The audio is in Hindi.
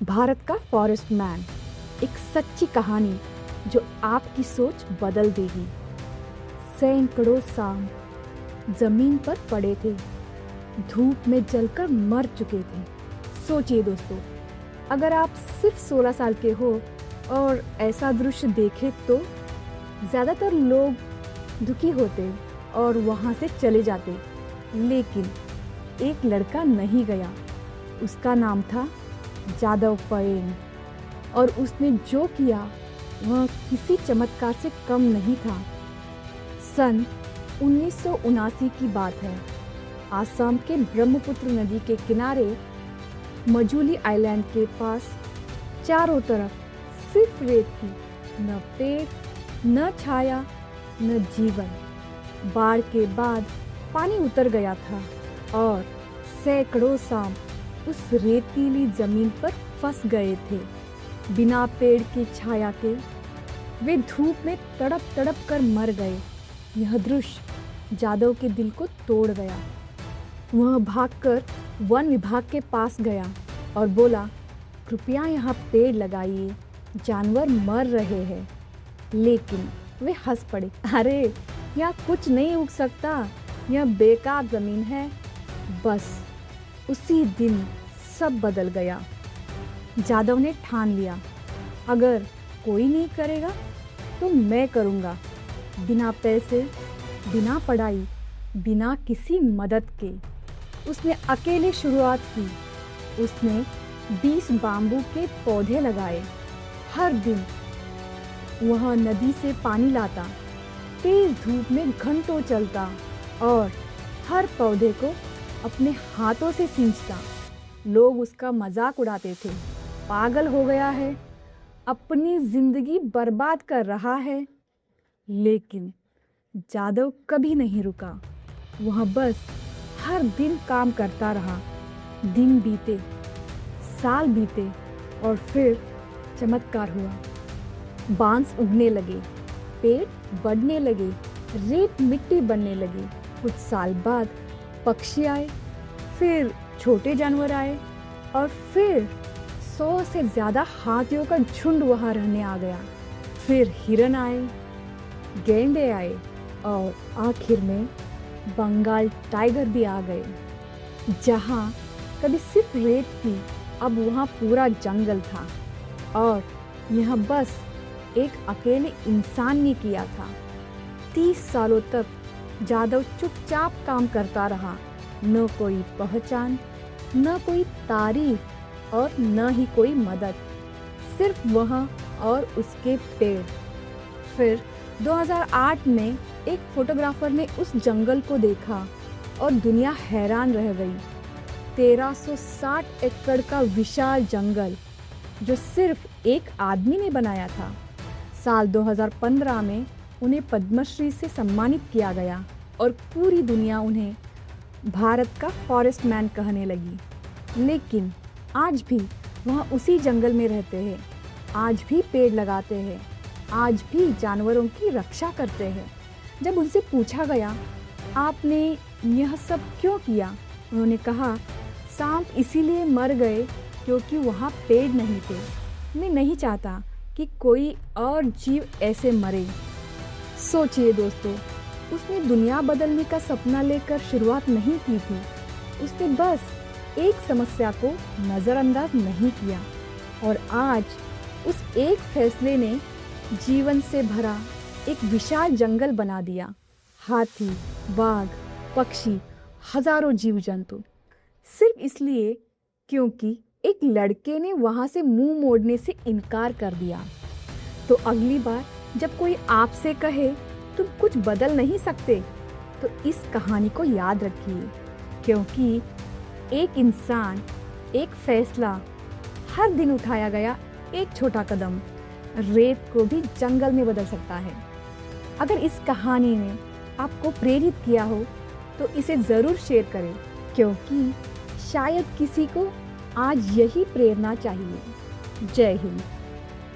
भारत का फॉरेस्ट मैन, एक सच्ची कहानी जो आपकी सोच बदल देगी। सैकड़ों सांप जमीन पर पड़े थे, धूप में जलकर मर चुके थे। सोचिए दोस्तों, अगर आप सिर्फ 16 साल के हो और ऐसा दृश्य देखें तो ज़्यादातर लोग दुखी होते और वहाँ से चले जाते। लेकिन एक लड़का नहीं गया। उसका नाम था जादव पायेंग, और उसने जो किया वह किसी चमत्कार से कम नहीं था। सन 1979 की बात है। आसाम के ब्रह्मपुत्र नदी के किनारे मजूली आइलैंड के पास चारों तरफ सिर्फ रेत थी। न पेड़, न छाया, न जीवन। बाढ़ के बाद पानी उतर गया था और सैकड़ों सांप उस रेतीली जमीन पर फंस गए थे। बिना पेड़ की छाया के वे धूप में तड़प तड़प कर मर गए। यह दृश्य जादव के दिल को तोड़ गया। वह भागकर वन विभाग के पास गया और बोला, कृपया यहाँ पेड़ लगाइए, जानवर मर रहे हैं। लेकिन वे हंस पड़े। अरे, यहाँ कुछ नहीं उग सकता, यह बेकार ज़मीन है। बस उसी दिन सब बदल गया। जादव ने ठान लिया, अगर कोई नहीं करेगा तो मैं करूँगा। बिना पैसे, बिना पढ़ाई, बिना किसी मदद के उसने अकेले शुरुआत की। उसने 20 बाम्बू के पौधे लगाए। हर दिन वह नदी से पानी लाता, तेज धूप में घंटों चलता और हर पौधे को अपने हाथों से सींचता। लोग उसका मजाक उड़ाते थे, पागल हो गया है, अपनी जिंदगी बर्बाद कर रहा है। लेकिन जादव कभी नहीं रुका। वह बस हर दिन काम करता रहा। दिन बीते, साल बीते और फिर चमत्कार हुआ। बांस उगने लगे, पेड़ बढ़ने लगे, रेत मिट्टी बनने लगी। कुछ साल बाद पक्षी आए, फिर छोटे जानवर आए और फिर 100 से ज़्यादा हाथियों का झुंड वहाँ रहने आ गया। फिर हिरन आए, गैंडे आए और आखिर में बंगाल टाइगर भी आ गए। जहाँ कभी सिर्फ रेत थी, अब वहाँ पूरा जंगल था। और यह बस एक अकेले इंसान ने किया था। 30 सालों तक जादव चुपचाप काम करता रहा। न कोई पहचान, न कोई तारीफ और न ही कोई मदद, सिर्फ वह और उसके पेड़। फिर 2008 में एक फोटोग्राफर ने उस जंगल को देखा और दुनिया हैरान रह गई। 1360 एकड़ का विशाल जंगल जो सिर्फ एक आदमी ने बनाया था। साल 2015 में उन्हें पद्मश्री से सम्मानित किया गया और पूरी दुनिया उन्हें भारत का फॉरेस्ट मैन कहने लगी। लेकिन आज भी वह उसी जंगल में रहते हैं, आज भी पेड़ लगाते हैं, आज भी जानवरों की रक्षा करते हैं। जब उनसे पूछा गया, आपने यह सब क्यों किया? उन्होंने कहा, सांप इसीलिए मर गए क्योंकि वहाँ पेड़ नहीं थे। मैं नहीं चाहता कि कोई और जीव ऐसे मरे। सोचिए दोस्तों, उसने दुनिया बदलने का सपना लेकर शुरुआत नहीं की थी। उसने बस एक समस्या को नज़रअंदाज नहीं किया और आज उस एक फैसले ने जीवन से भरा एक विशाल जंगल बना दिया। हाथी, बाघ, पक्षी, हजारों जीव जंतु, सिर्फ इसलिए क्योंकि एक लड़के ने वहाँ से मुंह मोड़ने से इनकार कर दिया। तो अगली बार जब कोई आपसे कहे तुम कुछ बदल नहीं सकते, तो इस कहानी को याद रखिए, क्योंकि एक इंसान, एक फैसला, हर दिन उठाया गया एक छोटा कदम रेत को भी जंगल में बदल सकता है। अगर इस कहानी ने आपको प्रेरित किया हो तो इसे ज़रूर शेयर करें, क्योंकि शायद किसी को आज यही प्रेरणा चाहिए। जय हिंद।